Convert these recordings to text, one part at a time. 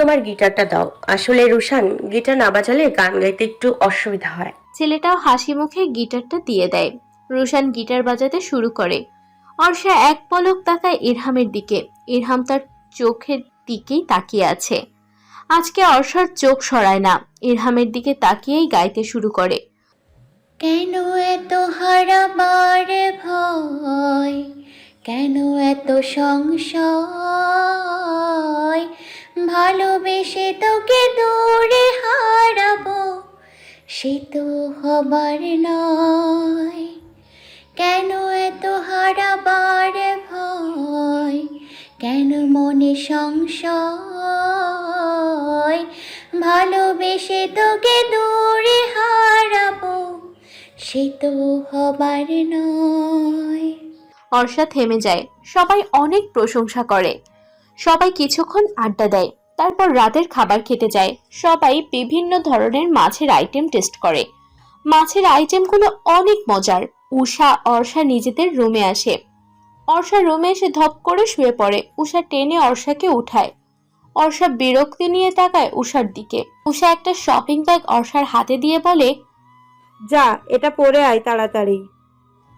তোমার গিটারটা দাও। আসলে রুশান, গিটার না বাজালে গান গাইতে একটু অসুবিধা হয়। ছেলেটাও হাসি মুখে গিটারটা দিয়ে দেয়। রুশান গিটার বাজাতে শুরু করে। অর্ষা এক পলক তাকায় ইরহামের দিকে। ইরহাম তার চোখের দিকেই তাকিয়ে আছে। আজকে অর্ষার চোখ সরায় না, ইরহামের দিকে তাকিয়েই গাইতে শুরু করে। কেন এত হারাবার ভয়, কেন এত সংশয়, ভালোবেসে তোকে দূরে হারাবো, সে তো হবার নয়। কেন এত হারাবার ভয়, কেন মনে সংশয়, ভালোবেসে তোকে দূরে হারাবো, সে তো হবার নয়। অর্ষা থেমে যায়। সবাই অনেক প্রশংসা করে। সবাই কিছুক্ষণ আড্ডা দেয়। তারপর রাতের খাবার খেতে যায়। সবাই বিভিন্ন ধরনের মাছের আইটেম টেস্ট করে। মাছের আইটেমগুলো অনেক মজার। উষা অর্ষা নিজেদের রুমে আসে। অর্ষা রুমে এসে ধপ করে শুয়ে পড়ে। উষা টেনে অর্ষাকে উঠায়। অর্ষা বিরক্তি নিয়ে তাকায় উষার দিকে। উষা একটা শপিং ব্যাগ অর্ষার হাতে দিয়ে বলে, যা, এটা পরে আয় তাড়াতাড়ি।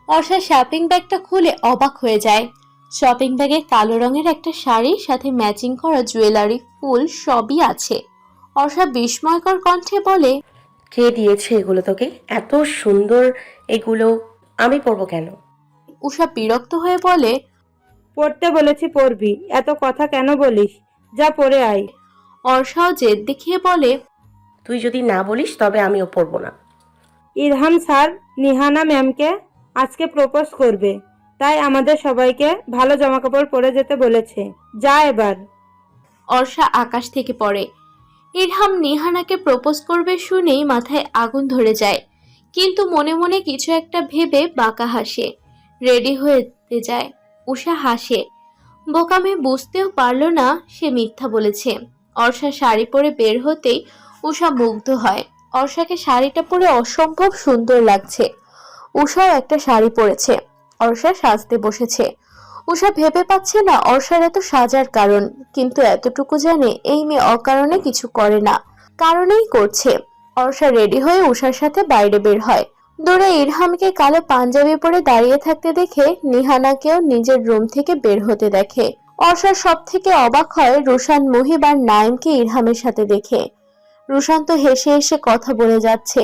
অর্ষা শপিং ব্যাগটা খুলে অবাক হয়ে যায়। শপিং ব্যাগে কালো রঙের একটা শাড়ি, সাথে ম্যাচিং করা জুয়েলারি, ফুল সবই আছে। অর্ষা বিস্ময়কর কণ্ঠে বলে, কে দিয়েছে এগুলো তোকে? এত সুন্দর এগুলো আমি পরবো কেন? উষা বিরক্ত হয়ে বলে, পড়তে বলেছি পড়বি, এত কথা কেন বলিস? যা পরে আয়। অর্ষাও জেদ দেখিয়ে বলে, তুই যদি না বলিস তবে আমিও পরবো না। ইরহাম স্যার নিহানা ম্যামকে আজকে প্রপোজ করবে, তাই আমাদের সবাইকে ভালো জামাকাপড় পরে যেতে বলেছে। যা এবার। অর্ষা আকাশ থেকে পড়ে। ইরহাম নিহানাকে প্রপোজ করবে শুনেই মাথায় আগুন ধরে যায়, কিন্তু মনে মনে কিছু একটা ভেবে বাঁকা হাসে। রেডি হতে যায়। উষা হাসে। বোকা মেয়ে বুঝতেও পারল না সে মিথ্যা বলেছে। অর্ষা শাড়ি পরে বের হতেই উষা মুগ্ধ হয়। অর্ষাকে শাড়িটা পরে অসম্ভব সুন্দর লাগছে। উষাও একটা শাড়ি পরেছে। অর্ষা সাজতে বসেছে। উষা ভেবে পাচ্ছে না অর্ষার এত সাজার কারণ, কিন্তু এতটুকু জানে এই মেয়ে অকারণে কিছু করে না, কারণেই করছে। অর্ষা রেডি হয়ে উষার সাথে বাইরে বের হয়। দূরে ইরহামকে কালো পাঞ্জাবি পরে দাঁড়িয়ে থাকতে দেখে নিহানাকেও নিজের রুম থেকে বের হতে দেখে। অর্ষার সব থেকে অবাক হয় রুশান, মুহিব আর নাইমকে ইরহামের সাথে দেখে। রুশান তো হেসে হেসে কথা বলে যাচ্ছে।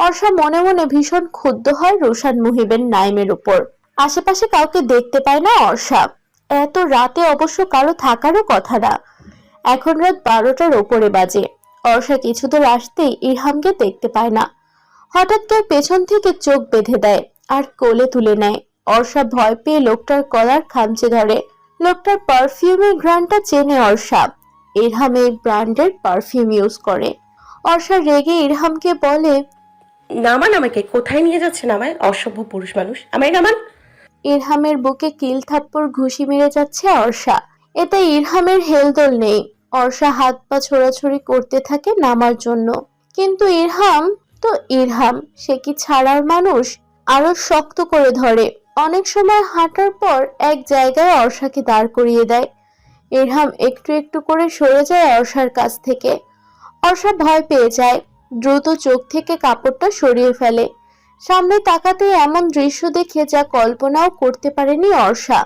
অর্ষা মনে মনে ভীষণ ক্ষুব্ধ হয় রুশান, মুহিবের, নাইমের উপর। আশেপাশে কাউকে দেখতে পায় না অর্ষা। এত রাতে অবশ্য কারো থাকারও কথা না। এখন রাত 12টার ওপরে বাজে। অর্ষা কিছু দূর আসতেই ইরহামকে দেখতে পায় না। হঠাৎ কেউ পেছন থেকে চোখ বেঁধে দেয় আর কোলে তুলে নেয়। অর্ষা ভয় পেয়ে লোকটার কলার খামচে ধরে। লোকটার পারফিউমের ঘ্রাণটা চেনে অর্ষা। ইরহাম এই ব্র্যান্ডের পারফিউম ইউজ করে। অর্ষা রেগে ইরহামকে বলে, নামান আমাকে। কোথায় নিয়ে যাচ্ছেন আমায়? অসভ্য পুরুষ মানুষ, আমায় নামান। ইরহামের বুকে কিল থাপ্পড় ঘুষি মেরে যাচ্ছে অর্ষা। এতে ইরহামের হেলদোল নেই। অর্ষা হাত পা ছোড়াছুড়ি করতে থাকে নামার জন্য, কিন্তু ইরহাম তো ইরহাম, সে কি ছাড়ার মানুষ? আরো শক্ত করে ধরে। অনেক সময় হাঁটার পর এক জায়গায় অর্ষাকে দাঁড় করিয়ে দেয়। ইরহাম একটু একটু করে সরে যায় অর্ষার কাছ থেকে। অর্ষা ভয় পেয়ে যায়। দ্রুত চোখ থেকে কাপড়টা সরিয়ে ফেলে। সামনে তাকাতে এমন দৃশ্য দেখে যা কল্পনাও করতে পারেনি অর্ষা।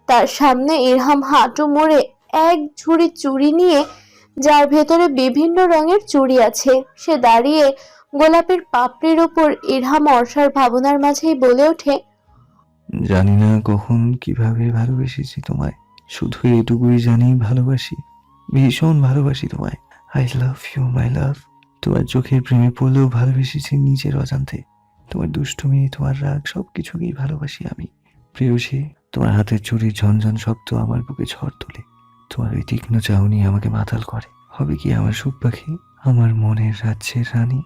তার সামনে ইরহাম হাঁটু মুড়ে এক ঝুড়ি চুড়ি নিয়ে, যার ভেতরে বিভিন্ন রঙের চুড়ি আছে, সে দাঁড়িয়ে গোলাপের পাপড়ির উপর। ইরহাম অর্ষার ভাবনার মাঝেই বলে ওঠে, জানি না কখন কিভাবে ভালোবেসেছি তোমায়, শুধু এটুকুই জানি ভালোবাসি, ভীষণ ভালোবাসি তোমায়। আই লাভ ইউ মাই লাভ। তোমার চোখের প্রেমে পড়লেও ভালোবেসেছি নিজের অজান্তে। তোমার দুষ্টুমি, তোমার রাগ, সবকিছুকেই ভালোবাসি আমি। প্রেয়সী, তোমার হাতের চুরির ঝনঝন শব্দ আমার বুকে ঝড় তোলে। তোমার ওই তীক্ষ্ণ চাহনি আমাকে মাতাল করে। হবে কি আমার সুখ পাখি, আমার মনের রাজ্যের রানী।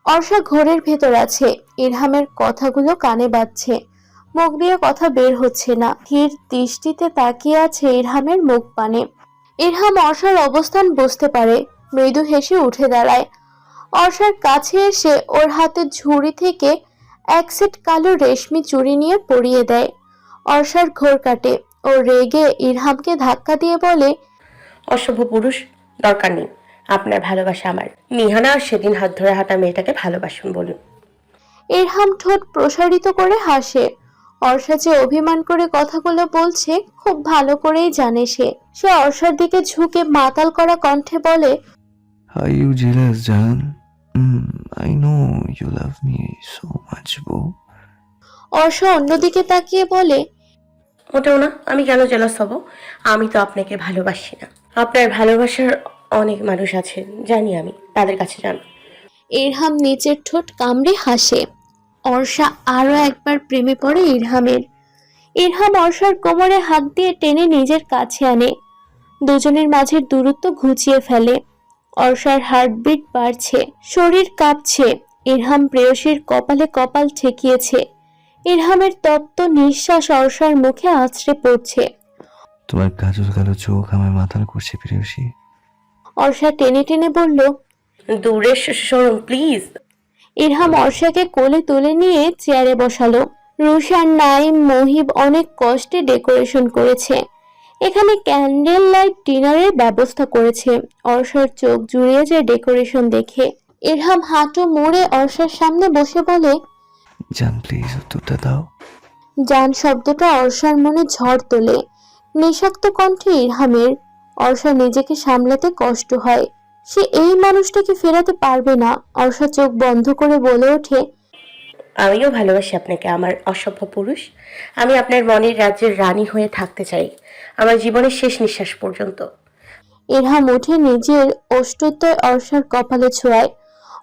অর্ষা ঘোরের ভেতর আছে। ইরহামের কথাগুলো কানে বাজছে, মুখ দিয়ে কথা বের হচ্ছে না। ধীর দৃষ্টিতে তাকিয়ে আছে ইরহামের মুখ পানে। ইরহাম অর্ষার অবস্থান বুঝতে পারে। মৃদু হেসে উঠে দাঁড়ায়। অর্ষার কাছে এসে ওর হাতের ঝুড়ি থেকে এক সেট কালো রেশমি চুড়ি নিয়ে পরিয়ে দেয়। অর্ষার ঘোর কাটে। ও রেগে ইরহামকে ধাক্কা দিয়ে বলে, অসভ্য পুরুষ, দরকার নেই আপনার ভালোবাসা আমার। নিহানা সেদিন হাত ধরে হাঁটা মেয়েটাকে ভালোবাসুন বলুন। ইরহাম ঠোঁট প্রসারিত করে হাসে। অর্ষা যে অভিমান করে কথাগুলো বলছে খুব ভালো করেই জানে সে। সে অর্ষার দিকে ঝুঁকে মাতাল করা কণ্ঠে বলে, Are you jealous, Jan? I know you love me so much, bro. Orsha অন্যদিকে তাকিয়ে বলে, মোটেও না, আমি কেন জেলাস হব? আমি তো আপনাকে ভালোবাসি না। আপনার ভালোবাসার অনেক মানুষ আছে, জানি আমি, তাদের কাছে যান। ইরহাম নিচের ঠোঁট কামড়ে হাসে। অর্ষা আরো একবার প্রেমে পড়ে ইরহামের। ইরহাম অর্ষার কোমরে হাত দিয়ে টেনে নিজের কাছে আনে। দুজনের মাঝের দূরত্ব ঘুচিয়ে ফেলে। অর্ষার হার্টবিট বাড়ছে, শরীর কাঁপছে। ইরহাম প্রেয়সীর কপালে কপাল ঠেকিয়েছে। ইরহামের তপ্ত নিঃশ্বাস অর্ষার মুখে আছড়ে পড়ছে। তোমার কাজল কালো চোখ আমার মাথার করছে প্রেয়সী। অর্ষা টেনে টেনে বলল, দূরে সরুন প্লিজ। ইরহাম অর্ষাকে কোলে তুলে নিয়ে চেয়ারে বসালো। রুশান, নাইম, মহিব অনেক কষ্টে ডেকোরেশন করেছে। এখানে ক্যান্ডেল লাইট ডিনারের ব্যবস্থা করেছে। অর্ষার চোখ জুড়িয়ে যায় ডেকোরেশন দেখে। ইরহাম হাঁটু মুড়ে অর্ষার সামনে বসে বলে, জান প্লিজ উত্তরটা দাও। জান শব্দটা অর্ষার মনে ঝড় তোলে। নিঃশব্দ কণ্ঠে ইরহামের। অর্ষা নিজেকে সামলাতে কষ্ট হয়। সে এই মানুষটাকে ফেরাতে পারবে না। অর্ষা চোখ বন্ধ করে বলে ওঠে, আমিও ভালোবাসি আপনাকে আমার অসভ্য পুরুষ। আমি আপনার মনের রাজ্যের রানী হয়ে থাকতে চাই আমার জীবনের শেষ নিঃশ্বাস পর্যন্ত। ইরহাম উঠে নিজের অষ্টদ্বয় অর্ষার কপালে ছোঁয়ায়।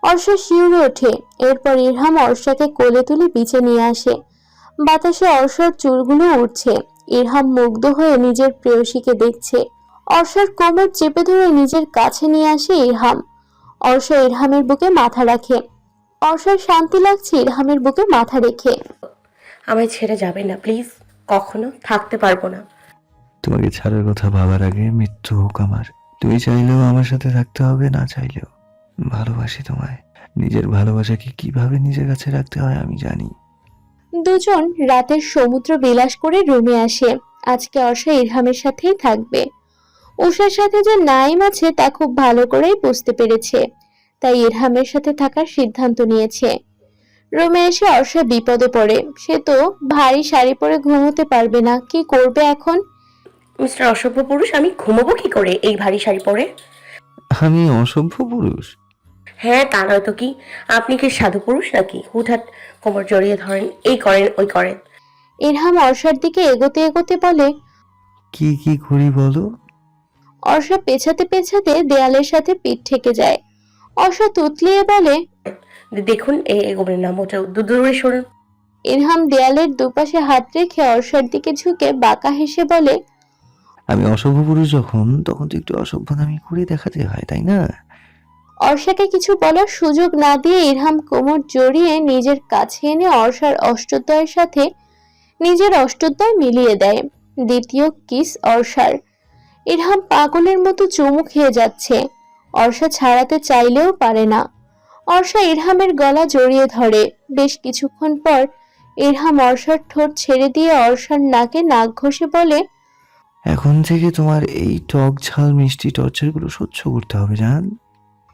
অর্ষা শিউরে ওঠে। এরপর ইরহাম অর্ষাকে কোলে তুলে বিছে নিয়ে আসে। বাতাসে অর্ষার চুলগুলো উঠছে। ইরহাম মুগ্ধ হয়ে নিজের প্রেয়সীকে দেখছে। অর্ষার কোমর চেপে ধরে নিজের কাছে নিয়ে আসে ইরহাম। অর্ষা ইরহামের বুকে মাথা রাখে। অর্ষার শান্তি লাগছে ইরহামের বুকে মাথা রেখে। আমায় ছেড়ে যাবে না প্লিজ, কখনো থাকতে পারবো না। তোমাকে ছাড়ার কথা ভাবার আগে মৃত্যু হোক আমার। তুমি চাইলেও আমার সাথে থাকতে হবে, না চাইলেও। ভালোবাসি তোমায়। নিজের ভালোবাসাকে কিভাবে নিজের কাছে রাখতে হয় আমি জানি। দুজন রাতের সমুদ্র বিলাস করে রুমে আসে। আজকে অর্ষা ইরহামের সাথেই থাকবে। উষার সাথে যে নাইম আছে তা খুব ভালো করেই বুঝতে পেরেছে, তাই ইরহামের সাথে থাকার সিদ্ধান্ত নিয়েছে। রুমে এসে অর্ষা বিপদে পড়ে। সে তো ভারী শাড়ি পরে ঘুমোতে পারবে না। কি করবে এখন? মিস্টার অসভ্য পুরুষ, আমি ঘুমাবো কি করে এই ভারী শাড়ি পরে? আমি অসভ্য পুরুষ? হ্যাঁ, তা নয়তো কি? আপনি কি সাধু পুরুষ নাকি হুটহাট কোমর জড়িয়ে ধরেন, এই করেন ওই করেন? ইরহাম অর্ষার দিকে এগোতে এগোতে বলে। কি কি করি বলো? অর্ষা পেছাতে পেছাতে দেয়ালের সাথে পিঠ ঠেকে যায়। অর্ষা তুতলিয়ে বলে। দেখুন, এগোবেন না মোটেও, দূরে সরুন। ইরহাম দেয়ালের দুপাশে হাত রেখে অর্ষার দিকে ঝুঁকে বাঁকা হেসে বলে। আমি অসভ্য পুরুষ যখন, তখন তো একটু অসভ্যতামি করে দেখাতে হয়, তাই না? অর্ষাকে কিছু বলার সুযোগ না দিয়ে ইরহাম কোমর জড়িয়ে নিজের কাছে এনে অর্ষার অষ্টদ্বয়ের সাথে নিজের অষ্টদ্বয় মিলিয়ে দেয়। দ্বিতীয় কিস অর্ষার। ইরহাম পাগলের মতো চুমু খেয়ে যাচ্ছে। অর্ষা ছাড়াতে চাইলেও পারে না। অর্ষা ইরহামের গলা জড়িয়ে ধরে। বেশ কিছুক্ষণ পর ইরহাম অর্ষার ঠোঁট ছেড়ে দিয়ে অর্ষার নাকে নাক ঘষে বলে। এখন থেকে তোমার এই টক ঝাল মিষ্টি টর্চারগুলো সহ্য করতে হবে, জান।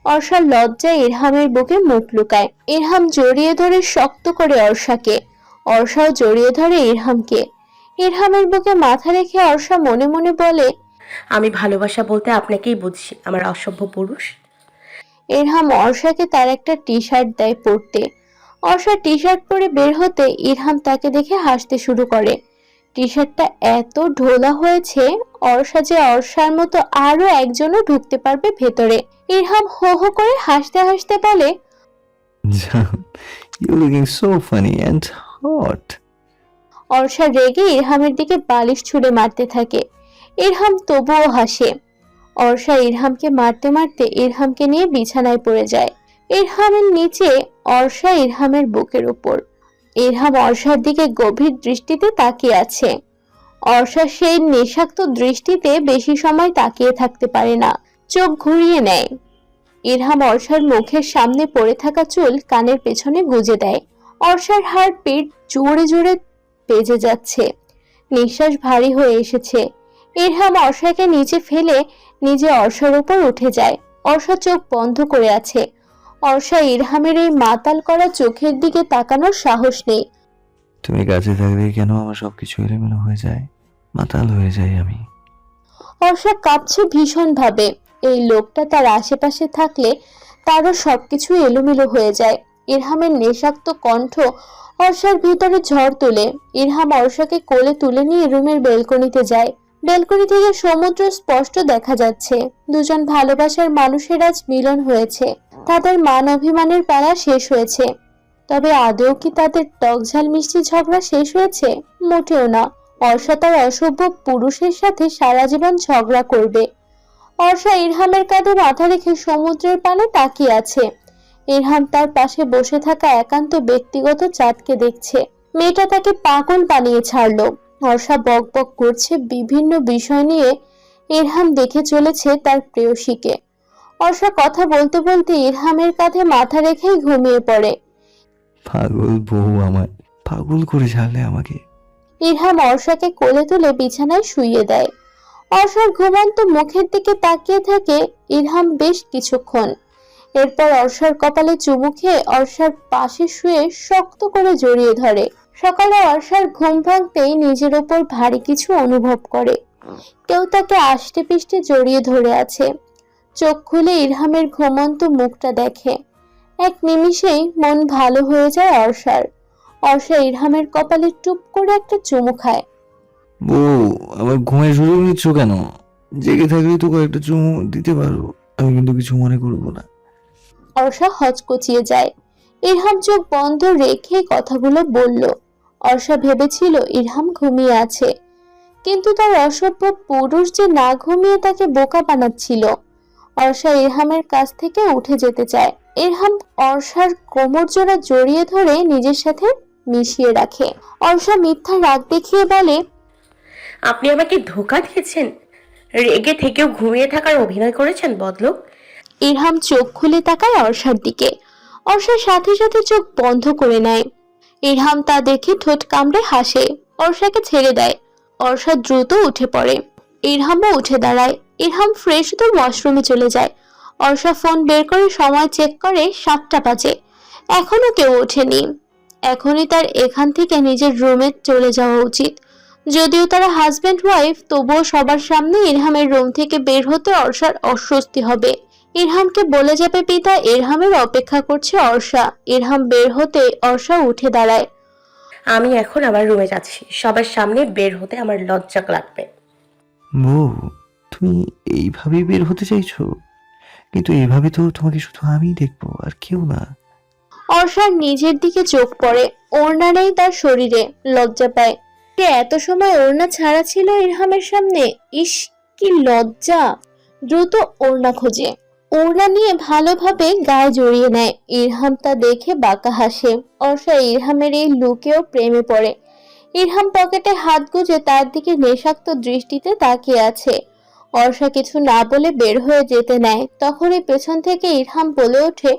অর্ষার লজ্জায় ইরহামের বুকে মুখ লুকায়। ইরহাম জড়িয়ে ধরে শক্ত করে অর্ষাকে। অর্ষাও জড়িয়ে ধরে ইরহামকে। ইরহামের বুকে মাথা রেখে অর্ষা মনে মনে বলে। আমি ভালোবাসা বলতে আপনাকেই বুঝছি, আমার অসভ্য পুরুষ। ইরহাম অর্ষাকে তার একটা টি শার্ট দেয় পরতে। অর্ষা টি শার্ট পরে বের হতে ইরহাম তাকে দেখে হাসতে শুরু করে। টি শার্টটা এত ঢোলা হয়েছে, অর্ষা যে অর্ষার মতো আরো একজনও ঢুকতে পারবে ভেতরে। ইরহাম হো হো করে হাসতে হাসতে বলে। জান, you looking so funny and hot. Arsha রেগে ইরহামের দিকে বালিশ ছুঁড়ে মারতে থাকে। ইরহাম তবুও হাসে। অর্ষা ইরহামকে মারতে মারতে ইরহামকে নিয়ে বিছানায় পড়ে যায়। ইরহামের নিচে, অর্ষা ইরহামের বুকের উপর। ইরহাম অর্ষার দিকে গভীর দৃষ্টিতে তাকিয়ে আছে। অর্ষা সেই নেশাক্ত দৃষ্টিতে বেশি সময় তাকিয়ে থাকতে পারে না, চোখ ঘুরিয়ে নেয়। ইরহাম অর্ষার মুখের সামনে পড়ে থাকা চুল কানের পেছনে গুজে দেয়। অর্ষার হার্টবিট জোরে জোরে বেজে যাচ্ছে। নিঃশ্বাস ভারী হয়ে এসেছে। ইরহাম অর্ষাকে নিচে ফেলে নিজে অর্ষার উপর উঠে যায়। অর্ষা চোখ বন্ধ করে আছে। অর্ষা ইরহামের এই মাতাল করা চোখের দিকে তাকানোর সাহস নেই। তুমি কাছে থাকলে কেন আমার সবকিছু এলোমেলো হয়ে যায়, মাতাল হয়ে যাই আমি। অর্ষা কাঁপছে ভীষণ ভাবে। এই লোকটা তার আশেপাশে থাকলে তারও সবকিছু এলোমেলো হয়ে যায়। ইরহামের নেশাক্ত কণ্ঠ অর্ষার ভিতরে ঝড় তোলে। ইরহাম অর্ষাকে কোলে তুলে নিয়ে রুমের বেলকনিতে যায়। বেলকনি থেকে সমুদ্র স্পষ্ট দেখা যাচ্ছে। দুজন ভালোবাসার মানুষের আজ মিলন হয়েছে। তাদের মান অভিমানের পালা শেষ হয়েছে। তবে আদৌ কি তাদের টকঝাল মিষ্টি ঝগড়া শেষ হয়েছে? মোটেও না। অর্ষা তার অসভ্য পুরুষের সাথে সারা জীবন ঝগড়া করবে। অর্ষা ইরহামের কাঁধে মাথা রেখে সমুদ্রের পানে তাকিয়ে আছে। ইরহাম তার পাশে বসে থাকা একান্ত ব্যক্তিগত চাঁদকে দেখছে। মেয়েটা তাকে পাগল বানিয়ে ছাড়লো। অর্ষা বক বক করছে বিভিন্ন বিষয় নিয়ে। ইরহাম দেখে চলেছে তার প্রেয়সীকে। অর্ষা কথা বলতে বলতে ইরহামের কাঁধে মাথা রেখেই ঘুমিয়ে পড়ে। পাগল বউ আমায় পাগল করে ছাড়লে আমাকে। ইরহাম অর্ষাকে কোলে তুলে বিছানায় শুইয়ে দেয়। অর্ষার ঘুমন্ত মুখের দিকে তাকিয়ে থাকে ইরহাম বেশ কিছুক্ষণ। এরপর অর্ষার কপালে চুমু খেয়ে অর্ষার পাশে শুয়ে শক্ত করে জড়িয়ে ধরে। সকালে অর্ষার ঘুম ভাঙতেই নিজের ওপর ভারী কিছু অনুভব করে। কেউ তাকে আষ্টে পিষ্টে জড়িয়ে ধরে আছে। চোখ খুলে ইরহামের ঘুমন্ত মুখটা দেখে। এক নিমিষেই মন ভালো হয়ে যায় অর্ষার। অর্ষা ইরহামের কপালে টুপ করে একটা চুমু খায়। বউ, আমার ঘুমের সুযোগ নিচ্ছ কেন? জেগে থাকলে তো কয়েকটা চুমু দিতে পারো, আমি কিন্তু কিছু মনে করবো না। অর্ষা হচকচিয়ে যায়। ইরহাম চোখ বন্ধ রেখে কথাগুলো বলল। অর্ষা ভেবেছিল ইরহাম ঘুমিয়ে আছে, কিন্তু তার অসভ্য পুরুষ যে না ঘুমিয়ে তাকে বোকা বানাচ্ছিল। অর্ষা ইরহামের কাছ থেকে উঠে যেতে চায়। ইরহাম অর্ষার কোমর জোড়া জড়িয়ে ধরে নিজের সাথে মিশিয়ে রাখে। অর্ষা মিথ্যা রাগ দেখিয়ে বলে, আপনি আমাকে ধোঁকা দিয়েছেন, রেগে থেকেও ঘুমিয়ে থাকার অভিনয় করেছেন বদলোক। ইরহাম চোখ খুলে তাকায় অর্ষার দিকে। অর্ষার সাথে সাথে চোখ বন্ধ করে নেয়। ইরহাম তা দেখে ঠোঁট কামড়ে হাসে। অর্ষাকে ছেড়ে দেয়। অর্ষা দ্রুত উঠে পড়ে। ইরহামও উঠে দাঁড়ায়। ইরহাম ফ্রেশ হতে ওয়াশরুমে চলে যায়। অর্ষা ফোন বের করে সময় চেক করে 7টা বাজে। এখনো কেউ ওঠেনি। এখনই তার এখান থেকে নিজের রুমে চলে যাওয়া উচিত। যদিও তারা হাজব্যান্ড ওয়াইফ, তবুও সবার সামনে ইরহামের রুম থেকে বের হতে অর্ষার অস্বস্তি হবে। ইরহামকে বলে যাবে পিতা ইরহামের অপেক্ষা করছে অর্ষা। ইরহাম বের হতে অর্ষা উঠে দাঁড়ায়। আমি এখন আবার রুমে যাচ্ছি, সবার সামনে বের হতে আমার লজ্জা লাগবে। বউ, তুমি এইভাবেই বের হতে চাইছো? কিন্তু এইভাবে তো তোমাকে শুধু আমিই দেখবো, আর কেউ না। অর্ষার নিজের দিকে চোখ পড়ে। ওড়না নেই তার শরীরে, লজ্জা পায়। সে এত সময় ওড়না ছাড়া ছিল ইরহামের সামনে। ইস, কি লজ্জা! দ্রুত ওড়না খোঁজে। ওড়না নিয়ে ভালোভাবে গায়ে জড়িয়ে নেয়। ইরহাম তা দেখে বাঁকা হাসে। অর্ষা ইরহামের এই লুকেও প্রেমে পড়ে। ইরহাম পকেটে হাত গুজে তার দিকে নেশাক্ত দৃষ্টিতে তাকিয়ে আছে। অর্ষা কিছু না বলে বের হয়ে যেতে নেয়। তখনই পেছন থেকে ইরহাম বলে ওঠে,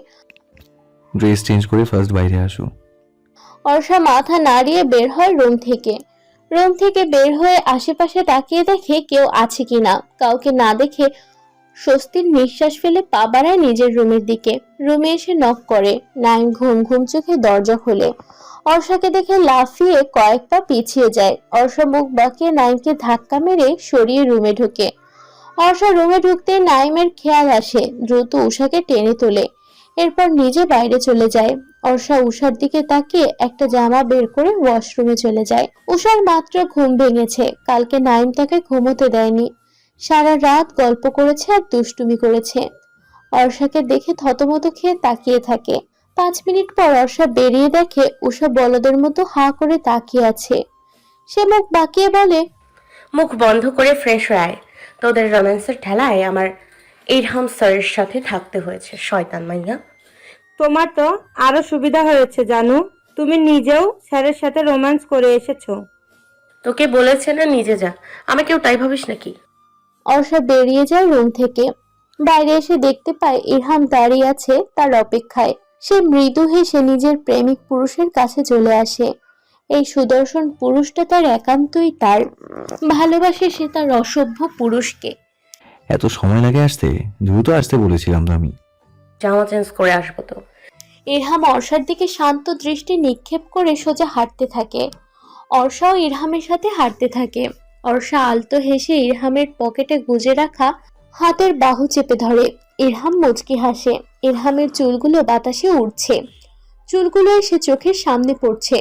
ড্রেস চেঞ্জ করে ফার্স্ট বাইরে আসো। অর্ষা মাথা নাড়িয়ে বের হয় রুম থেকে। রুম থেকে বের হয়ে আশেপাশে তাকিয়ে দেখে কেউ আছে কিনা। কাউকে না দেখে স্বস্তির নিঃশ্বাস ফেলে পা বাড়ায় নিজের রুমের দিকে। রুমে এসে নক করে। নাইম ঘুম ঘুম চোখে দরজা খোলে। অর্ষাকে দেখে লাফিয়ে কয়েক পা পিছিয়ে যায়। অর্ষা মুখ বাঁকিয়ে নাইমকে ধাক্কা মেরে সরিয়ে রুমে ঢোকে। অর্ষা রুমে ঢুকতেই নাইমের খেয়াল আসে। দ্রুত উষাকে টেনে তোলে। এরপর নিজে বাইরে চলে যায়। অর্ষা উষার দিকে তাকিয়ে একটা জামা বের করে ওয়াশরুমে চলে যায়। উষার মাত্র ঘুম ভেঙেছে। কালকে নাইম তাকে ঘুমোতে দেয়নি। সারা রাত গল্প করেছে আর দুষ্টুমি করেছে। অর্ষাকে দেখে থতমত খেয়ে তাকিয়ে থাকে। 5 মিনিট পর অর্ষা বেরিয়ে দেখে উষা বলদের মতো হাঁ করে তাকিয়ে আছে। সে মুখ বাঁকিয়ে বলে, মুখ বন্ধ করে ফ্রেশ হয়ে আয়। তোদের রোম্যান্সের ঠেলায় আমার ইরহাম স্যারের সাথে থাকতে হয়েছে, শয়তান মাইয়া। তোমার তো আরো সুবিধা হয়েছে জানু, তুমি নিজেও স্যারের সাথে রোম্যান্স করে এসেছো। তোকে বলেছে না নিজে যা, আমি কেউ তাই ভাবিস নাকি? অর্ষা বেরিয়ে যায় রুম থেকে। বাইরে এসে দেখতে পায় ইরহাম দাঁড়িয়ে আছে তার অপেক্ষায়। সে মৃদু হেসে নিজের প্রেমিক পুরুষের কাছে চলে আসে। এই সুদর্শন পুরুষটা তার একান্তই তার। ভালোবাসে সে তার অসভ্য পুরুষকে। এত সময় লাগে আসতে? দ্রুত আসতে বলেছিলাম তো আমি। জামা চেঞ্জ করে আসবো তো। ইরহাম অর্ষার দিকে শান্ত দৃষ্টি নিক্ষেপ করে সোজা হাঁটতে থাকে। অর্ষাও ইরহামের সাথে হাঁটতে থাকে। অর্ষা আলতো হেসে ইরহামের পকেটে গুজে রাখা হাতের বাহু চেপে ধরে। ইরহাম মুচকি হাসে। ইরহামের চুলগুলো বাতাসে উড়ছে, চুলগুলো এসে চোখের সামনে পড়ছে।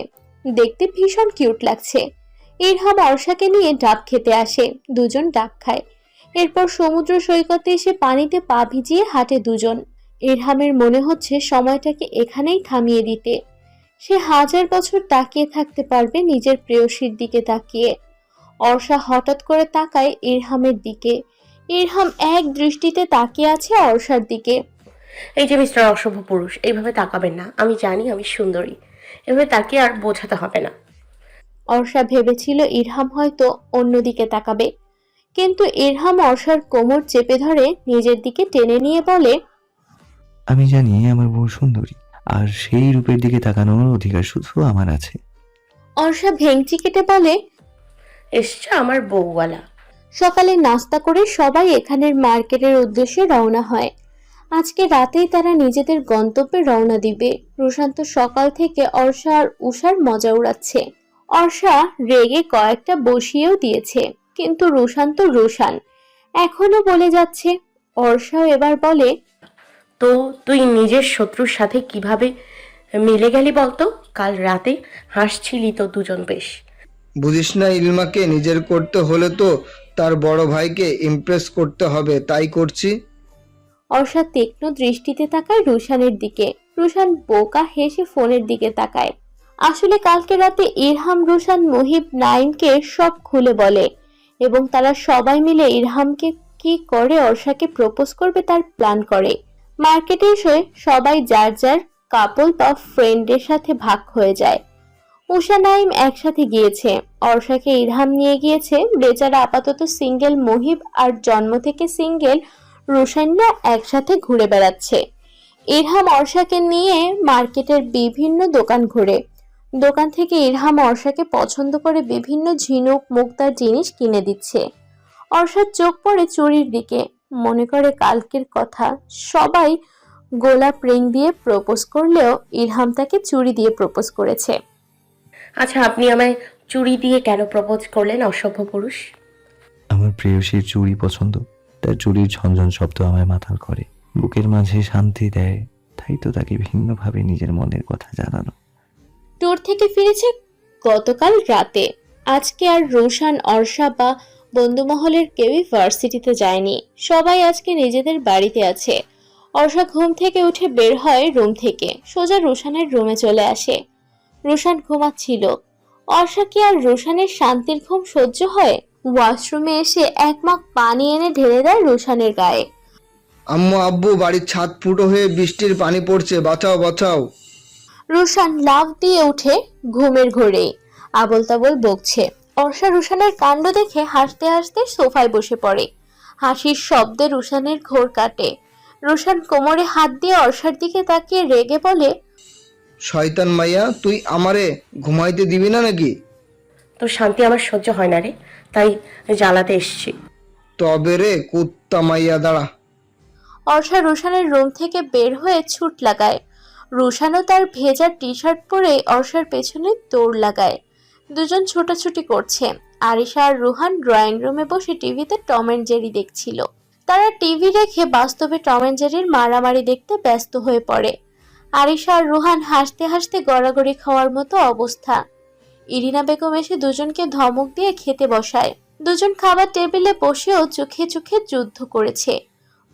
দেখতে ভীষণ কিউট লাগছে। ইরহাম অর্ষাকে নিয়ে ডাব খেতে আসে, দুজন ডাব খায়। এরপর সমুদ্র সৈকতে এসে পানিতে পা ভিজিয়ে হাঁটে দুজন। ইরহামের মনে হচ্ছে সময়টাকে এখানেই থামিয়ে দিতে। সে 1000 বছর তাকিয়ে থাকতে পারবে নিজের প্রেয়সীর দিকে তাকিয়ে। অর্ষা হঠাৎ করে তাকায় ইরহামের দিকে। ইরহাম এক দৃষ্টিতে তাকিয়ে আছে অর্ষার দিকে। এই যে মিস্টার অশুভ পুরুষ, এইভাবে তাকাবেন না। আমি জানি আমি সুন্দরী, এভাবে তাকিয়ে আর বোঝাতে হবে না। অর্ষা ভেবেছিল ইরহাম হয়তো অন্যদিকে তাকাবে, কিন্তু ইরহাম অর্ষার কোমর চেপে ধরে নিজের দিকে টেনে নিয়ে বলে, আমি জানি আমার বউ সুন্দরী, আর সেই রূপের দিকে তাকানোর অধিকার শুধু আমার আছে। অর্ষা ভেংচি কেটে বলে, এসছে আমার বউওয়ালা। সকালে নাস্তা করে সবাই এখানের মার্কেটের উদ্দেশ্যে রওনা হয়। আজকে রাতেই তারা নিজেদের গন্তব্যে রওনা দিবে। রুশান্ত সকাল থেকে অর্ষা আর উষার মজা উড়াচ্ছে। অর্ষা রেগে কয়েকটা বসিয়েও দিয়েছে, কিন্তু রুশান্ত রুশান এখনো বলে যাচ্ছে। অর্ষাও এবার বলে, তো তুই নিজের শত্রুর সাথে কিভাবে মিলে গেলি বলতো? কাল রাতে হাসছিলি তো দুজন বেশ। বুঝিস না, ইলমাকে নিজের করতে হলে তো তার বড় ভাইকে ইমপ্রেস করতে হবে, তাই করছি। অর্ষা তীক্ষ্ণ দৃষ্টিতে তাকায় রুশানের দিকে। রুশান বোকা হেসে ফোনের দিকে তাকায়। আসলে কালকে রাতে ইরহাম রুশান মুহিব নাইমকে সব খুলে বলে, এবং তারা সবাই মিলে ইরহামকে কি করে অর্ষাকে প্রপোজ করবে তার প্ল্যান করে। মার্কেটে এসে সবাই যার যার কাপল বা ফ্রেন্ডের সাথে ভাগ হয়ে যায়। উষা নাইম একসাথে গিয়েছে, অর্ষাকে ইরহাম নিয়ে গিয়েছে। বেচারা আপাতত সিঙ্গেল মুহিব আর জন্ম থেকে সিঙ্গেল রুশান্না একসাথে ঘুরে বেড়াচ্ছে। ইরহাম অর্ষাকে নিয়ে মার্কেটের বিভিন্ন দোকান ঘুরে। দোকান থেকে ইরহাম অর্ষাকে পছন্দ করে বিভিন্ন ঝিনুক মুক্তার জিনিস কিনে দিচ্ছে। অর্ষার চোখ পড়ে চুড়ির দিকে, মনে করে কালকের কথা। সবাই গোলাপ রিং দিয়ে প্রপোজ করলেও ইরহাম তাকে চুড়ি দিয়ে প্রপোজ করেছে। আচ্ছা, আপনি আমায় চুড়ি দিয়ে কেন প্রপোজ করলেন অসভ্য পুরুষ? আমার প্রেয়সীর চুড়ি পছন্দ, তার চুড়ির ঝনঝন শব্দ আমায় মাতাল করে, বুকের মাঝে শান্তি দেয়, তাই তো তাকে ভিন্নভাবে নিজের মনের কথা জানানো। ট্যুর থেকে ফিরেছে গতকাল রাতে। আজকে আর রোশান, অর্ষা বা বন্ধুমহলের কেউই ভার্সিটিতে যায়নি। সবাই আজকে নিজেদের বাড়িতে আছে। অর্ষা ঘুম থেকে উঠে বের হয় রুম থেকে, সোজা রোশানের রুমে চলে আসে। রোশান ঘুমাচ্ছিল। অর্ষা কি আর রোশানের শান্তির ঘুম সহ্য হয়? ওয়াশরুমে এসে এক মগ পানি এনে ঢেলে দেয় রোশানের গায়ে। আম্মু আব্বু, বাড়ির ছাদ ফুটো হয়ে বৃষ্টির পানি পড়ছে, বাঁচাও বাঁচাও। রোশান লাফ দিয়ে উঠে ঘুমের ঘোরে আবল তাবল বকছে। অর্ষা রোশানের কাণ্ড দেখে হাসতে হাসতে সোফায় বসে পড়ে। হাসির শব্দে রোশানের ঘোর কাটে। রোশান কোমরে হাত দিয়ে অর্ষার দিকে তাকিয়ে রেগে বলে, শয়তান মাইয়া, তুই আমারে ঘুমাইতে দিবি না নাকি? তোর শান্তি আমার সহ্য হয় না রে, তাই জ্বালাতে এসছি। তবে রে কুত্তা মাইয়া, দাঁড়া। অর্ষা রোশানের রুম থেকে বের হয়ে ছুট লাগায়। রোশানও তার ভেজা টি শার্ট পরে অর্ষার পেছনে দৌড় লাগায়। দুজন ছোটাছুটি করছে। আরিশা আর রুহান ড্রয়িং রুমে বসে টিভিতে টম এন্ড জেরি দেখছিল। তারা টিভি রেখে বাস্তবে টম এন্ড জেরির মারামারি দেখতে ব্যস্ত হয়ে পড়ে। আরিশা আর রুহান হাসতে হাসতে গড়াগড়ি খাওয়ার মতো অবস্থা। ইরিনা বেগম এসে দুজনকে ধমক দিয়ে খেতে বসায়। দুজন খাবার টেবিলে বসেও চোখে চোখে যুদ্ধ করেছে।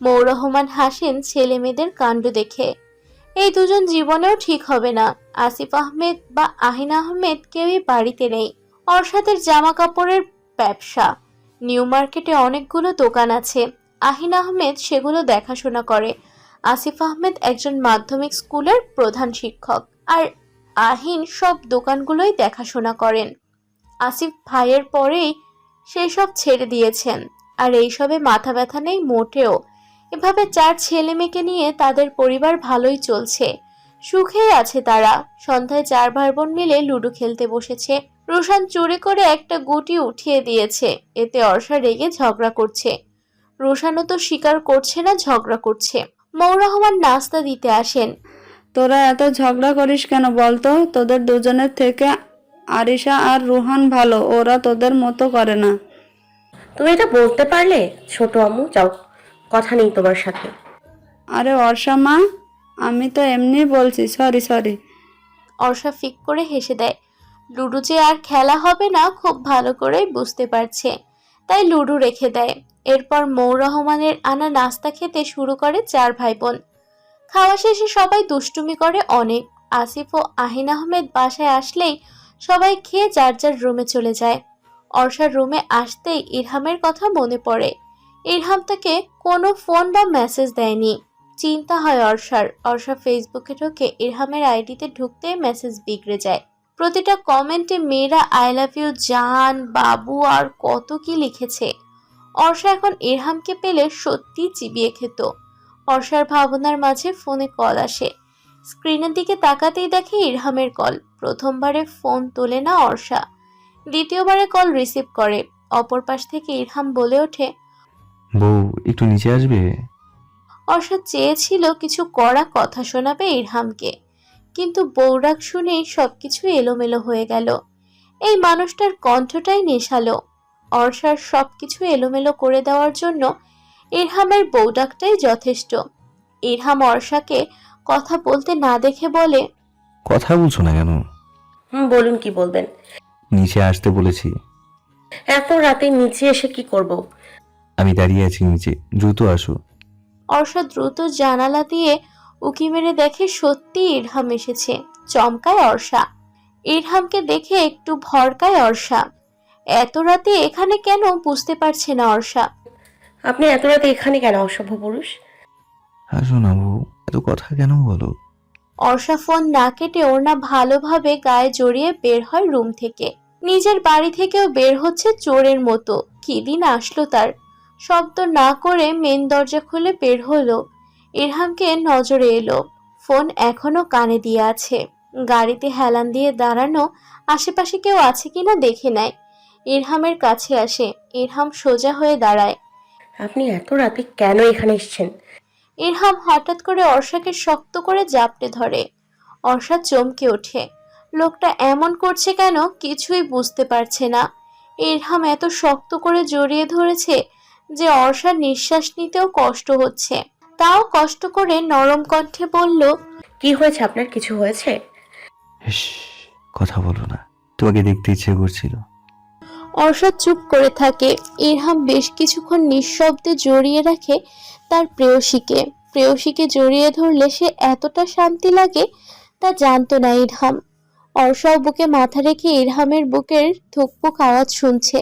মৌ রহমান হাসেন ছেলে মেয়েদের কাণ্ড দেখে। এই দুজন জীবনেও ঠিক হবে না। আসিফ আহমেদ বা আহিন আহমেদ কেউই বাড়িতে নেই। অর্ষাদের জামা কাপড়ের ব্যবসা। নিউ মার্কেটে অনেকগুলো দোকান আছে। আহিন আহমেদ সেগুলো দেখাশোনা করে। আসিফ আহমেদ একজন মাধ্যমিক স্কুলের প্রধান শিক্ষক, আর আহিন সব দোকানগুলোই দেখাশোনা করেন। আসিফ ভাইয়ের পরেই সেই সব ছেড়ে দিয়েছেন, আর এইসবে মাথা ব্যথা নেই মোটেও। এভাবে 4 ছেলে মেয়েকে নিয়ে তাদের পরিবার ভালোই চলছে, সুখেই আছে তারা। সন্ধ্যায় 4 ভাই বোন মিলে লুডো খেলতে বসেছে। রোশান চুরি করে একটা গুটি উঠিয়ে দিয়েছে, এতে অর্ষা রেগে ঝগড়া করছে। রোশানও তো স্বীকার করছে না ঝগড়া করছে। মৌ রহমান নাস্তা দিতে আসেন। তোরা এত ঝগড়া করিস কেন বলতো? তোদের দুজনের থেকে আরিশা আর রুহান ভালো, ওরা তোদের মতো করে না। তুমি এটা বলতে পারলে? ছোট আম্মু, যাও, কথা নেই তোমার সাথে। আরে অর্ষা মা, আমি তো এমনি বলছি, সরি সরি। অর্ষা ফিক করে হেসে দেয়। লুডো যে আর খেলা হবে না খুব ভালো করেই বুঝতে পারছে, তাই লুডো রেখে দেয়। এরপর মৌ রহমানের আনা নাস্তা খেতে শুরু করে চার ভাই বোন। খাওয়া শেষে সবাই দুষ্টুমি করে অনেক। আসিফ ও আহিন আহমেদ বাসায় আসলেই সবাই খেয়ে যার যার রুমে চলে যায়। অর্ষার রুমে আসতেই ইরহামের কথা মনে পড়ে। ইরহাম তাকে কোনো ফোন বা মেসেজ দেয়নি। চিন্তা হয় অর্ষার। অর্ষা ফেসবুকে ঢুকে ইরহামের আইডিতে ঢুকতে মেসেজ বিগড়ে যায়। প্রতিটা কমেন্টে মেয়েরা আই লাভ ইউ জান, বাবু আর কত কি লিখেছে। অর্ষা এখন ইরহামকে পেলে সত্যি চিবিয়ে খেত। অর্ষার ভাবনার মাঝে ফোনে কল আসে। স্ক্রিনের দিকে তাকাতেই দেখে ইরহামের কল। প্রথমবারে ফোন তোলে না অর্ষা, দ্বিতীয়বারে কল রিসিভ করে। অপর পাশ থেকে ইরহাম বলে ওঠে, বউ একটু নিচে আসবে? অর্ষা চেয়েছিল কিছু কড়া কথা শোনাবে ইরহামকে, কিন্তু বউরাগ শুনেই সবকিছু এলোমেলো হয়ে গেল। এই মানুষটার কণ্ঠটাই নেশালো। অর্ষার সবকিছু এলোমেলো করে দেওয়ার জন্য ইরহামের বউডাকটাই যথেষ্ট। ইরহাম অর্ষাকে কথা বলতে না দেখে বলে, কথা বলছো না কেন? বলুন, কি বলবেন? নিচে আসতে বলেছি। এত রাতে নিচে এসে কি করব? আমি দাঁড়িয়ে আছি নিচে, দ্রুত আসো। অর্ষা দ্রুত জানালা দিয়ে উকি মেরে দেখে সত্যি ইরহাম এসেছে। চমকায় অর্ষা। ইরহামকে দেখে একটু ভরকায় অর্ষা। এত রাতে এখানে কেন বুঝতে পারছে না অর্ষা। আপনি এত রাতে এখানে কেন, অসভ্য পুরুষ? আসো না বউ, এত কথা কেন বলো? অর্ষা ফোন না কেটে ওড়না ভালোভাবে গায়ে জড়িয়ে বের হয় রুম থেকে। নিজের বাড়ি থেকেও বের হচ্ছে চোরের মতো। কি দিন আসলো তার। শব্দ না করে মেন দরজা খুলে বের হলো। ইরহামকে নজরে এলো। ফোন এখনো কানে দিয়ে আছে। গাড়িতে হেলান দিয়ে দাঁড়ানো, আশেপাশে কেউ আছে কিনা দেখে নেয়। ইরহামের কাছে আসে। ইরহাম সোজা হয়ে দাঁড়ায়। আপনি এত রাতে কেন এখানে এসেছেন? ইরহাম হঠাৎ করে অর্ষাকে শক্ত করে জাপটে ধরে। অর্ষা চমকে ওঠে। লোকটা এমন করছে কেন কিছুই বুঝতে পারছে না। ইরহাম এত শক্ত করে জড়িয়ে ধরেছে যে অর্ষার নিঃশ্বাস নিতেও কষ্ট হচ্ছে। তাও কষ্ট করে নরম কণ্ঠে বলল, কি হয়েছে আপনার? কিছু হয়েছে? ইস, কথা বলো না, তোমাকে দেখতে ইচ্ছে করছিল। অর্ষা চুপ করে থাকে। ইরহাম বেশ কিছুক্ষণ নিঃশব্দে জড়িয়ে রাখে তার প্রেয়সীকে। প্রেয়সীকে জড়িয়ে ধরলে সে এতটা শান্তি লাগে তা জানতো না ইরহাম। অর্ষাও বুকে মাথা রেখে ইরহামের বুকের ধুকপুক আওয়াজ শুনছে।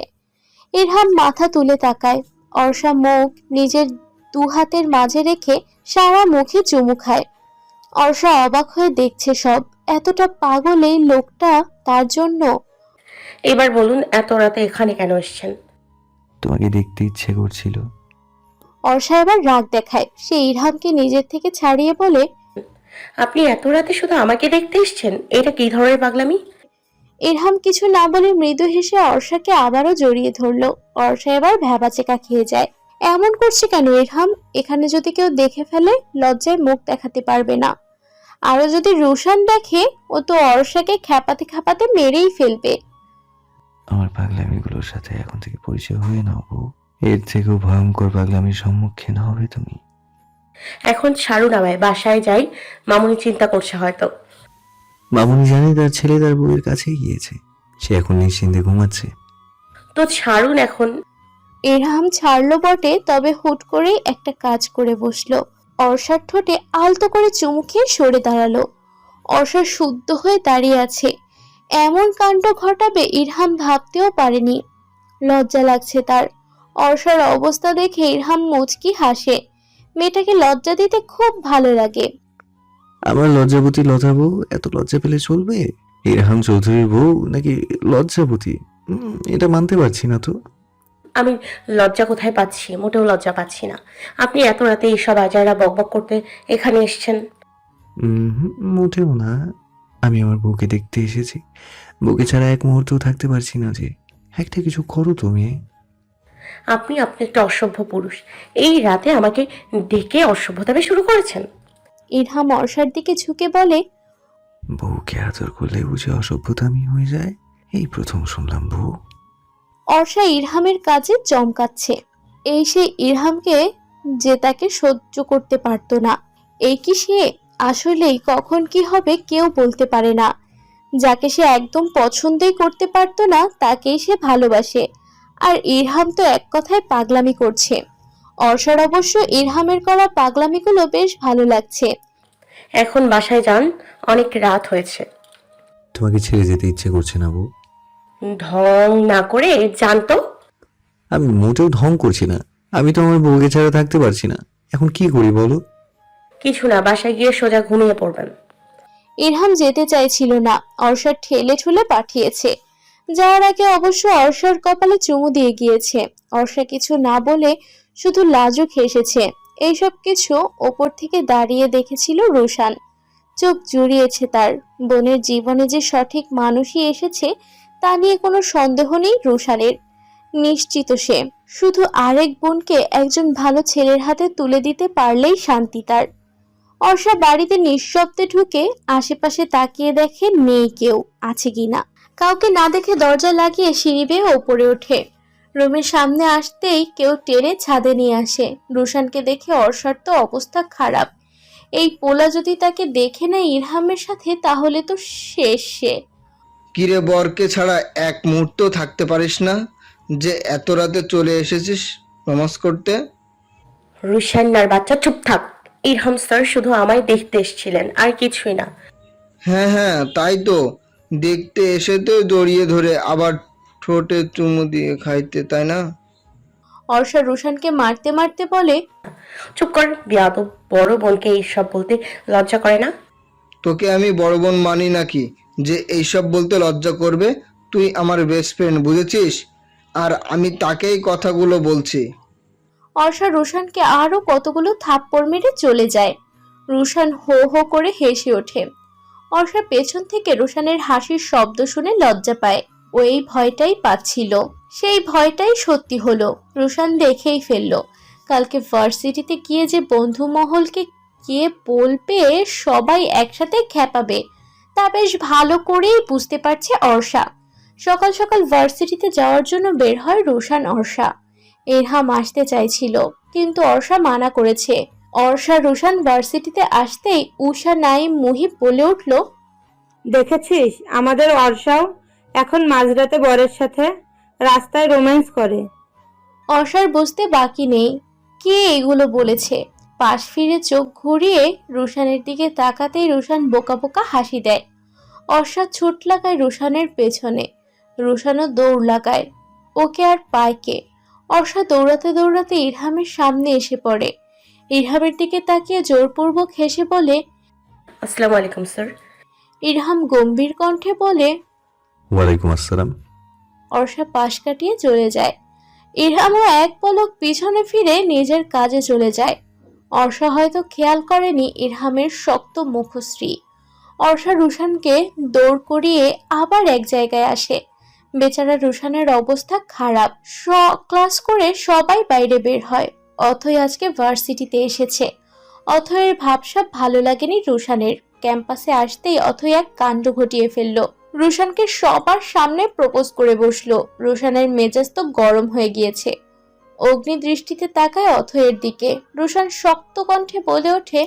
ইরহাম মাথা তুলে তাকায়। অর্ষা মুখ নিজের দু হাতের মাঝে রেখে সারা মুখে চুমু খায়। অর্ষা অবাক হয়ে দেখছে সব। এতটা পাগল এই লোকটা তার জন্য। এবার বলুন, এত রাতে এখানে কেন এসেছেন? তোমাকে দেখতে ইচ্ছে করছিল। অর্ষা এবার রাগ দেখায়। সে ইরহামকে নিজের থেকে ছাড়িয়ে বলে, আপনি এত রাতে শুধু আমাকে দেখতে এসেছেন? এটা কি ধরনের পাগলামি? ইরহাম কিছু না বলে মৃদু হেসে অর্ষাকে আবারও জড়িয়ে ধরলো। অর্ষা এবার ভ্যাবাচেকা খেয়ে যায়। এমন করছে কেন ইরহাম? এখানে যদি কেউ দেখে ফেলে লজ্জায় মুখ দেখাতে পারবে না। আরো যদি রুশান দেখে, ও তো অর্ষাকে খ্যাপাতে খ্যাপাতে মেরেই ফেলবে। আমার পাগলামিগুলোর সাথে এখন থেকে পরিচয় হয়ে নাও বউ। এর থেকেও ভয়ঙ্কর পাগলামির সম্মুখীন হবে তুমি। এখন ছাড়ুন আমায়, বাসায় যাই। মামুনি চিন্তা করছে হয়তো। মামুনি জানে তার ছেলে তার বউয়ের কাছে গিয়েছে, সে এখন নিশ্চিন্তে ঘুমাচ্ছে। তো ছাড়ুন এখন। ইরহাম ছাড়লো বটে, তবে হুট করেই একটা কাজ করে বসলো। অর্ষার ঠোঁটে আলতো করে চুমু খেয়ে সরে দাঁড়ালো। অর্ষা শুদ্ধ হয়ে দাঁড়িয়ে আছে। এমন কাণ্ড ঘটাবে ইরহাম ভাবতেও পারেনি। লজ্জা লাগছে তার। অর্ষার অবস্থা দেখে ইরহাম মুচকি হাসে। মেয়েটাকে লজ্জা দিতে খুব ভালো লাগে। আমার লজ্জাবতী লতা বউ এত লজ্জা পেলে চলবে? ইরহাম চৌধুরীর বউ নাকি লজ্জাবতী? এটা মানতে পারছি না তো। আমি লজ্জা কোথায় পাচ্ছি? মোটেও লজ্জা পাচ্ছি না। আপনি এত রাতে এইসব আজাইরা বকবক করতে এখানে এসেছেন? মোটেও না, আমি আমার বউকে দেখতে এসেছি। বউকে ছাড়া এক মুহূর্তেও থাকতে পারছি না যে। একটা কিছু করো তুমি। আপনি একটা অসভ্য পুরুষ। এই রাতে আমাকে ডেকে অসভ্যতাবে শুরু করেছেন। ইরহাম অর্ষার দিকে ঝুঁকে বলে, বউকে আদর করলে বুঝে অসভ্যতামি হয়ে যায়? এই প্রথম শুনলাম বউ। অর্ষা ইরহামের কাজে চমকাচ্ছে। এই সে ইরহামকে যে তাকে সহ্য করতে পারতো না। এই কি সে? আসলেই কখন কি হবে কেউ বলতে পারে না। যাকে সে একদম পছন্দই করতে পারতো না তাকেই সে ভালোবাসে। আর ইরহাম তো এক কথায় পাগলামি করছে। অর্ষার অবশ্য ইরহামের করা পাগলামিগুলো বেশ ভালো লাগছে। এখন বাসায় যান, অনেক রাত হয়েছে। তোমাকে ছেড়ে যেতে ইচ্ছে করছে না বউ। ঢং না করে যান তো। আমি মোটেও ঢং করছি না। আমি তো আমার বউকে ছাড়া থাকতে পারছি না। এখন কি করি বলো? কিছু না, বাসায় গিয়ে সোজা ঘুমিয়ে পড়বেন। ইরহাম যেতে চাইছিল না, অর্ষার ঠেলে ঠুলে পাঠিয়েছে। যাওয়ার আগে অবশ্য অর্ষার কপালে চুমু দিয়ে গিয়েছে। অর্ষা কিছু না বলে শুধু লাজুক হেসেছে। এইসব কিছু ওপর থেকে দাঁড়িয়ে দেখেছিল রুশান। চোখ জুড়িয়েছে তার। বোনের জীবনে যে সঠিক মানুষই এসেছে তা নিয়ে কোনো সন্দেহ নেই রুশানের। নিশ্চিত সে শুধু আরেক বোনকে একজন ভালো ছেলের হাতে তুলে দিতে পারলেই শান্তি তার। অর্ষা বাড়িতে নিঃশব্দে ঢুকে আশেপাশে তাকিয়ে দেখে নেই কেউ, আছে কিনা। কাউকে না দেখে দরজা লাগিয়ে সিঁড়ি বেয়ে ওপরে ওঠে। রুমের সামনে আসতেই কেউ টেনে ছাদে নিয়ে আসে। রুশানকে দেখে অর্ষার তো অবস্থা খারাপ। এই পোলা যদি তাকে দেখে নেয় ইরহামের সাথে তাহলে তো শেষ সে। কিরে, বরকে ছাড়া এক মুহূর্ত থাকতে পারিস না যে এত রাতে চলে এসেছিস নমাজ করতে? রুশান্নার বাচ্চা, চুপ থাক। ইরহাম স্যার শুধু আমায় দেখতে এসেছিলেন, আর কিছুই না। হ্যাঁ হ্যাঁ, তাই তো। দেখতে এসে তো জড়িয়ে ধরে আবার ঠোঁটে চুমু দিয়ে খাইতে, তাই না? অর্ষা রুশানকে মারতে মারতে বলে, চুপ কর বেয়াদব। বড় বোনকে এইসব বলতে লজ্জা করে না? তোকে আমি বড় বোন মানি নাকি যে এইসব বলতে লজ্জা করবে? তুই আমার বেস্ট ফ্রেন্ড, বুঝেছিস? আর আমি তাকেই কথাগুলো বলছি। অর্ষা রুশানকে আরো কতগুলো থাপ্পড় মেরে চলে যায়। রুশান হো হো করে হেসে ওঠে। অর্ষা পেছন থেকে রুশানের হাসির শব্দ শুনে লজ্জা পায়। ও এই ভয়টাই পাচ্ছিল। সেই ভয়টাই সত্যি হলো। রুশান দেখেই ফেললো কালকে ভার্সিটিতে গিয়ে যে বন্ধু মহলকে কে বলবে সবাই একসাথে খেপাবে, তা বেশ ভালো করেই বুঝতে পারছে অর্ষা। সকাল সকাল ভার্সিটিতে যাওয়ার জন্য বের হয় রুশান অর্ষা। ইরহাম আসতে চাইছিল কিন্তু অর্ষা মানা করেছে। অর্ষা রুশান ভার্সিটিতে আসতেই উষা, নাইম, মুহিব বলে উঠল, দেখেছিস আমাদের অর্ষাও এখন মাঝরাতে বরের সাথে রাস্তায় রোম্যান্স করে। অর্ষার বুঝতে বাকি নেই কে এগুলো বলেছে। পাশ ফিরে চোখ ঘুরিয়ে রুশানের দিকে তাকাতেই রুশান বোকা বোকা হাসি দেয়। অর্ষা ছুট লাগায় রুশানের পেছনে। রুশানও দৌড় লাগায়। ওকে আর পায় কে? অর্ষা দৌড়াতে দৌড়াতে ইরহামের সামনে এসে পড়ে। ইরহামের দিকে তাকিয়ে জোরপূর্বক হেসে বলে, আসসালামু আলাইকুম স্যার। ইরহাম গম্ভীর কণ্ঠে বলে, ওয়ালাইকুম আসসালাম। অর্ষা পাশ কাটিয়ে চলে যায়। ইরহামও এক পলক পিছনে ফিরে নিজের কাজে চলে যায়। অর্ষা হয়তো খেয়াল করেনি ইরহামের শক্ত মুখশ্রী। অর্ষা রুশানকে দৌড় করিয়ে আবার এক জায়গায় আসে। বেচারা রুশানের অবস্থা খারাপ। ক্লাস করে সবাই বাইরে বের হয়। অথই আজকে ভার্সিটিতে এসেছে। অথয়ের ভাবসাব ভালো লাগেনি রুশানের। ক্যাম্পাসে আসতেই অথই এক কাণ্ড ঘটিয়ে ফেলল। রুশানকে সবার সামনে প্রপোজ করে বসলো। রুশানের মেজাজ তো গরম হয়ে গিয়েছে। অগ্নি দৃষ্টিতে তাকায় অথয়ের দিকে। রুশান শক্ত কণ্ঠে বলে ওঠে,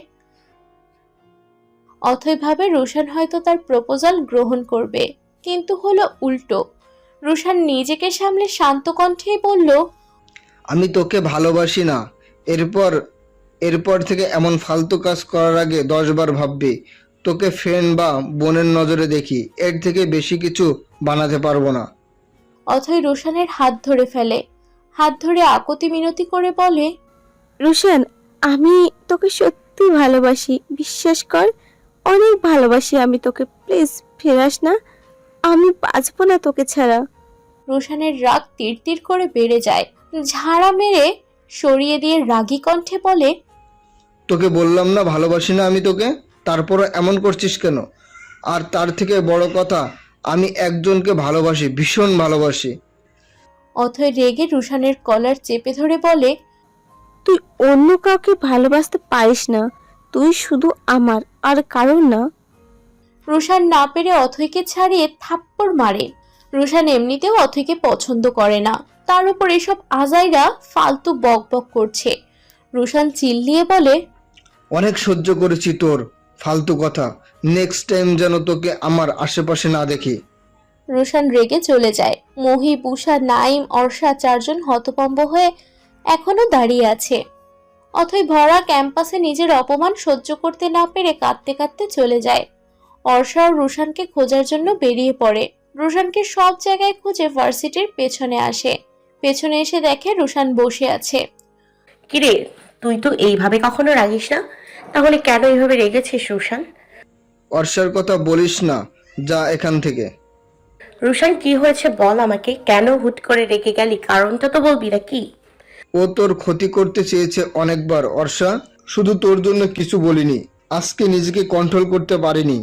অথই ভাবে রুশান হয়তো তার প্রপোজাল গ্রহণ করবে, কিন্তু হলো উল্টো। রুশান নিজেকে সামলে শান্ত কণ্ঠেই বলল, আমি তোকে ভালোবাসি না। এরপর থেকে এমন ফালতু কাজ করার আগে 10 বার ভাববি। তোকে ফ্রেন্ড বা বোনের নজরে দেখি, এর থেকে বেশি কিছু বানাতে পারবো না। অথই রুশানের হাত ধরে ফেলে। হাত ধরে আকতি মিনতি করে বলে, রুশান, আমি তোকে সত্যি ভালোবাসি, বিশ্বাস কর। অনেক ভালোবাসি আমি তোকে, প্লিজ ফেরাস না। আমি বাঁচবো না তোকে ছাড়া। রুশানের রাগ তীর তীর করে বেড়ে যায়। ঝাড়া মেরে সরিয়ে দিয়ে রাগী কণ্ঠে বলে, তোকে বললাম না ভালোবাসি না আমি তোকে, তারপরও এমন করছিস কেন? আর তার থেকে বড় কথা, আমি একজনকে ভালোবাসি, ভীষণ ভালোবাসি। অথই রেগে রুশানের কলার চেপে ধরে বলে, তুই অন্য কাউকে ভালোবাসতে পারিস না, তুই শুধু আমার, আর কারণ না। রুশান না পেরে অথইকে ছাড়িয়ে থাপ্পড় মারে। রুশান এমনিতেও অথইকে পছন্দ করে না, তার উপর এসব আজাইরা ফালতু বক বক করছে। রুশান চিল্লিয়ে বলে, অনেক সহ্য করেছি তোর ফালতু কথা, নেক্সট টাইম যেন তোকে আমার আশেপাশে না দেখি। রুশান রেগে চলে যায়। মহিব, উষা, নাইম, অর্ষা চারজন হতভম্ব হয়ে এখনো দাঁড়িয়ে আছে। অথই ভরা ক্যাম্পাসে নিজের অপমান সহ্য করতে না পেরে কাঁদতে কাঁদতে চলে যায়। অর্ষা ও রুশানকে খোঁজার জন্য বেরিয়ে পড়ে। রুশানকে সব জায়গায় খুঁজে ভার্সিটির পেছনে আসে। পেছনে এসে দেখে রুশান বসে আছে। কিরে, তুই তো এইভাবে কখনো রাগিস না, তাহলে কেন এইভাবে রেগেছিস রুশান? অর্ষার কথা বলিস না, যা এখান থেকে। রুশান, কি হয়েছে বল আমাকে, কেন হুট করে রেগে গেলি? কারণটা তো বলবি নাকি? ও তোর ক্ষতি করতে চেয়েছে অনেকবার অর্ষা, শুধু তোর জন্য কিছু বলিনি, আজকে নিজেকে কন্ট্রোল করতে পারিনি,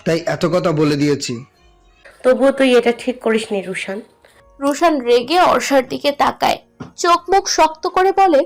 তাই এত কথা বলে দিয়েছি। তবুও তুই এটা ঠিক করিসনি রুশান। রুশান রেগে অর্ষার দিকে তাকায়, চোখ মুখ শক্ত করে বলে,